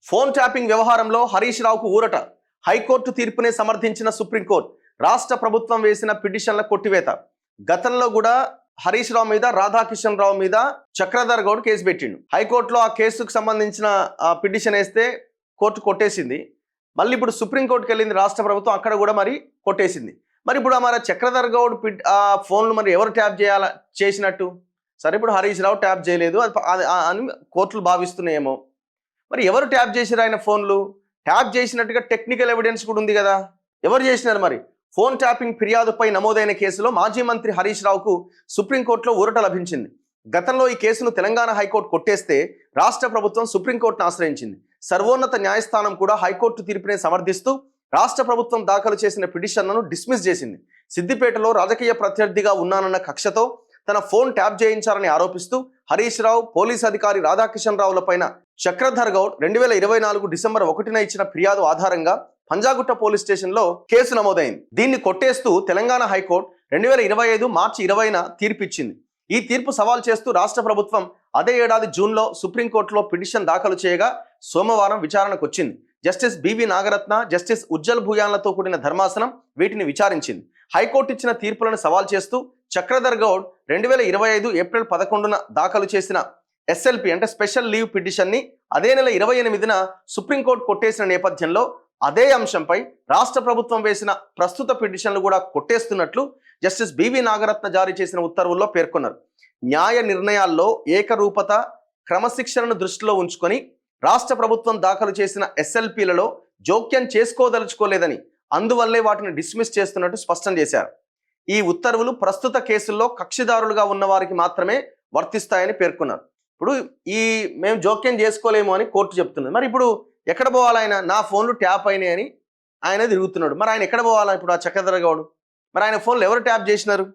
Phone tapping వ్యవహారంలో హరీష్ రావుకు ఊరట. హైకోర్టు తీర్పునే సమర్థించిన సుప్రీంకోర్టు. రాష్ట్ర ప్రభుత్వం వేసిన పిటిషన్ల కొట్టివేత. గతంలో కూడా హరీష్ రావు మీద, రాధాకిషన్ రావు మీద చక్రధర్ గౌడ్ కేసు పెట్టిండు. హైకోర్టులో ఆ కేసుకు సంబంధించిన పిటిషన్ వేస్తే కోర్టు కొట్టేసింది. మళ్ళీ ఇప్పుడు సుప్రీంకోర్టుకి వెళ్ళింది రాష్ట్ర ప్రభుత్వం, అక్కడ కూడా మరి కొట్టేసింది. మరి ఇప్పుడు మరి చక్రధర్ గౌడ్ ఫోన్లు మరి ఎవరు ట్యాప్ చేసినట్టు? సరే, ఇప్పుడు హరీష్ రావు ట్యాప్ చేయలేదు అని కోర్టులు భావిస్తున్నాయేమో. మరి ఎవరు ట్యాప్ చేశారు ఆయన ఫోన్లు? ట్యాప్ చేసినట్టుగా టెక్నికల్ ఎవిడెన్స్ కూడా ఉంది కదా. ఎవరు చేసినారు మరి? ఫోన్ ట్యాపింగ్ ఫిర్యాదుపై నమోదైన కేసులో మాజీ మంత్రి హరీష్ రావుకు సుప్రీంకోర్టులో ఊరట లభించింది. గతంలో ఈ కేసును తెలంగాణ హైకోర్టు కొట్టేస్తే రాష్ట్ర ప్రభుత్వం సుప్రీంకోర్టును ఆశ్రయించింది. సర్వోన్నత న్యాయస్థానం కూడా హైకోర్టు తీర్పునే సమర్థిస్తూ రాష్ట్ర ప్రభుత్వం దాఖలు చేసిన పిటిషన్లను డిస్మిస్ చేసింది. సిద్దిపేటలో రాజకీయ ప్రత్యర్థిగా ఉన్నానన్న కక్షతో తన ఫోన్ ట్యాప్ చేయించారని ఆరోపిస్తూ హరీష్ రావు, పోలీస్ అధికారి రాధాకిషన్ రావులపైన చక్రధర్ గౌడ్ 2024 డిసెంబర్ 1న ఇచ్చిన ఫిర్యాదు ఆధారంగా పంజాగుట్ట పోలీస్ స్టేషన్లో కేసు నమోదైంది. దీన్ని కొట్టేస్తూ తెలంగాణ హైకోర్టు 2025 మార్చి 20న తీర్పిచ్చింది. ఈ తీర్పు సవాల్ చేస్తూ రాష్ట్ర ప్రభుత్వం అదే ఏడాది జూన్లో సుప్రీంకోర్టులో పిటిషన్ దాఖలు చేయగా సోమవారం విచారణకు వచ్చింది. Justice BV Nagarathna, justice Ujjal భూయాన్లతో కూడిన ధర్మాసనం వీటిని విచారించింది. హైకోర్టు ఇచ్చిన తీర్పులను సవాల్ చేస్తూ చక్రధర్ గౌడ్ 2025 ఏప్రిల్ 11న దాఖలు చేసిన ఎస్ఎల్పి అంటే స్పెషల్ లీవ్ పిటిషన్ని అదే నెల 28న సుప్రీంకోర్టు కొట్టేసిన నేపథ్యంలో అదే అంశంపై రాష్ట్ర ప్రభుత్వం వేసిన ప్రస్తుత పిటిషన్లు కూడా కొట్టేస్తున్నట్లు జస్టిస్ బివి నాగరత్న జారీ చేసిన ఉత్తర్వుల్లో పేర్కొన్నారు. న్యాయ నిర్ణయాల్లో ఏకరూపత, క్రమశిక్షణను దృష్టిలో ఉంచుకొని రాష్ట్ర ప్రభుత్వం దాఖలు చేసిన ఎస్ఎల్పీలలో జోక్యం చేసుకోదలుచుకోలేదని, అందువల్లే వాటిని డిస్మిస్ చేస్తున్నట్టు స్పష్టం చేశారు. ఈ ఉత్తర్వులు ప్రస్తుత కేసుల్లో కక్షిదారులుగా ఉన్న వారికి మాత్రమే వర్తిస్తాయని పేర్కొన్నారు. ఇప్పుడు మేము జోక్యం చేసుకోలేము అని కోర్టు చెప్తున్నది. మరి ఇప్పుడు ఎక్కడ పోవాలి ఆయన? నా ఫోన్లు ట్యాప్ అయినాయి అని ఆయన తిరుగుతున్నాడు. మరి ఆయన ఎక్కడ పోవాలా ఇప్పుడు? ఆ చక్రధర్ గౌడ్ మరి ఆయన ఫోన్లు ఎవరు ట్యాప్ చేసినారు?